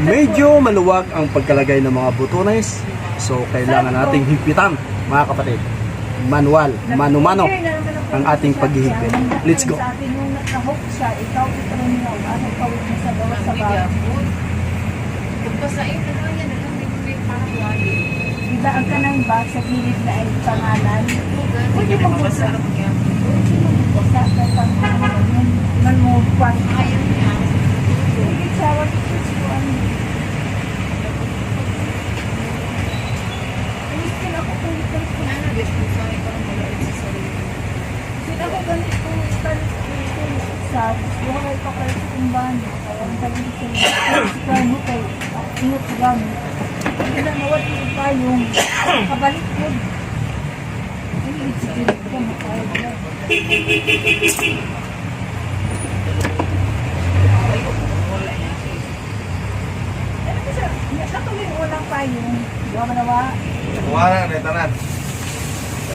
medyo maluwag ang pagkalagay ng mga butones. So, kailangan nating higpitan, mga kapatid. Manual, mano-mano ang ating paghihigpit. Let's go. Sa atin yung nakahok siya, ikaw ito rin yung ano, kawit mo sa gawa sa bahay. Pagpasain na lang yan, may parang wali. Diba ang kanang ba sa gilid na ay pangalan? Pwede mo magbasa. Pwede mo magbasa sa pangalan. Man mo kwan. Ayaw niya. Hindi siya, wag ito. Iniskin ako kung ito. Ano, sorry, parang wala rin sa sarili. Sila ko ganito sa buhay pa kayo sa kumbahan. Kaya ang galing sa mo kay ingat sa gamit. Hindi na nawat yung payong kabalik mo. Hindi sige ko makaya. Ano kasi, nakatuloy mo lang payong. Di ba manawa? Wala na, tanan.